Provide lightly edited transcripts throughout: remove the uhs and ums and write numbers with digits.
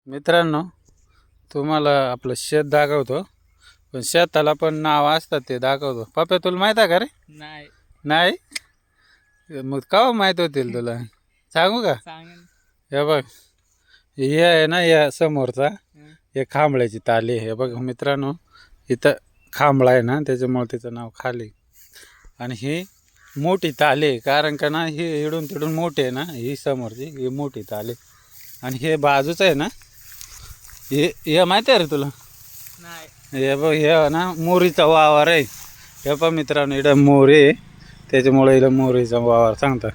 मित्रांनो, तुम्हाला आपलं शेत दाखवतो, पण शेताला पण नाव असतात ते दाखवतो. पप्पा तुला माहित आहे का रे? नाही नाही मग का माहित होतील तुला? सांगू का? सांगेन. हे बघ, हे आहे ना या समोरचा हे खांबळ्याची ताली. हे बघ मित्रांनो, इथं खांबळा आहे ना त्याच्यामुळे त्याचं नाव खाली. आणि ही मोठी ताली आहे, कारण का ना ही इडून तिडून मोठी आहे ना, ही समोरची ही मोठी ताली. आणि हे बाजूचं आहे ना, हे माहिती आहे रे तुला? नाही. हे बघ, हे ना मोरीचा वावर आहे. हे पहा मित्रांनो, इकडं मोरी आहे, त्याच्यामुळे इकडं मोरीचा वावर सांगतात.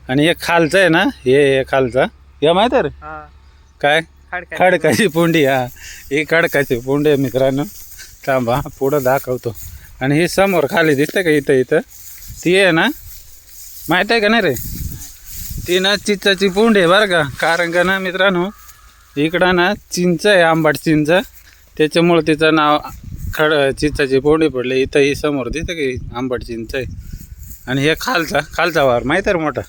आणि हे खालचं आहे ना, हे खालचा हे माहिती आहे रे? काय? खडकाची पुंडी. हा, ही खडकाची पुंडी आहे मित्रांनो. थांबा पुढं दाखवतो. आणि ही समोर खाली दिसते का इथं ती आहे ना, माहीत आहे का नाही रे? ती ना चिंचाची पुंडी आहे बरं का. कारण का ना मित्रांनो, इकडं ना चिंच आहे, आंबट चिंच, त्याच्यामुळे तिचं नाव चिंचाची पुंडी पडली. इथं ही समोर दिसते की आंबट चिंच आहे. आणि हे खालचा वार माहीत आहे रे? मोठा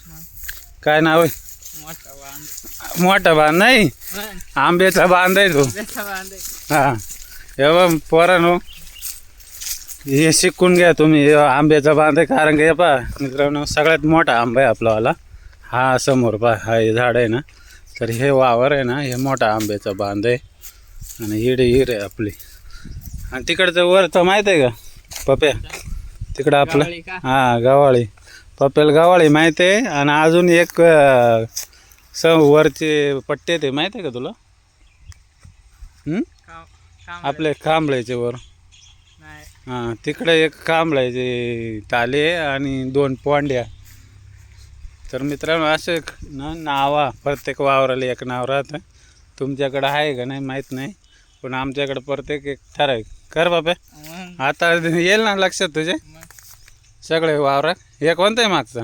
काय नाव आहे? मोठा बांध नाही, आंब्याचा बांध आहे तो. हा, हे बघ पोरांनो, हे शिकून घ्या तुम्ही. हे आंब्याचा बांध आहे, कारण का हे पहा मित्रांनो, सगळ्यात मोठा आंबा आहे आपलावाला. हा समोर पहा, हा हे झाड आहे ना, तर हे वावर आहे ना, हे मोठा आंब्याचा बांध आहे. आणि हिर आहे आपली. आणि तिकडचं वरचं माहीत आहे का पप्या? तिकडं आपलं हा गव्हाळी. पप्याला गव्हाळी माहीत आहे. आणि अजून एक वरचे पट्टे ते माहीत आहे का तुला? आपले खांबळ्याचे वर. हां, तिकडे एक खांबळ्याची ताले आणि 2 पोंड्या. तर मित्रांनो, असे ना नावा प्रत्येक वावराला एक नाव राहतं. तुमच्याकडं आहे का नाही माहीत नाही, पण आमच्याकडं प्रत्येक एक ठराविक. कर बाबा, आता येईल ना लक्षात तुझे सगळे वावरात. हे कोणतं आहे मागचा?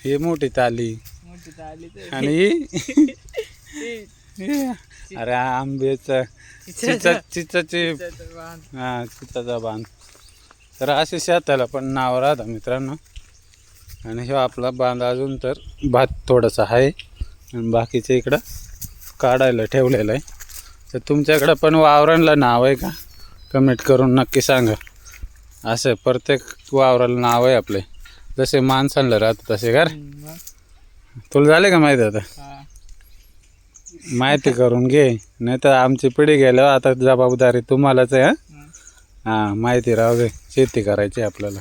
ही मोठी ताली. आणि अरे आंब्याचा चिंचाची हा चिंचाचा बांध. तर असे शेताला पण नाव राहतं मित्रांनो. आणि हे आपला बांध अजून तर भात थोडंसं आहे, आणि बाकीचं इकडं काढायला ठेवलेलं आहे. तर तुमच्याकडं पण वावरांना नाव आहे का? कमेंट करून नक्की सांगा. असं प्रत्येक वावराला नाव आहे आपले, जसे माणसांना राहतं तसे. घर तुला झाले का माहिती? आता माहिती करून घे, नाही तर आमची पिढी गेल्यावर आता जबाबदारी तुम्हालाच आहे. हां, माहिती राहू दे. शेती करायची आपल्याला.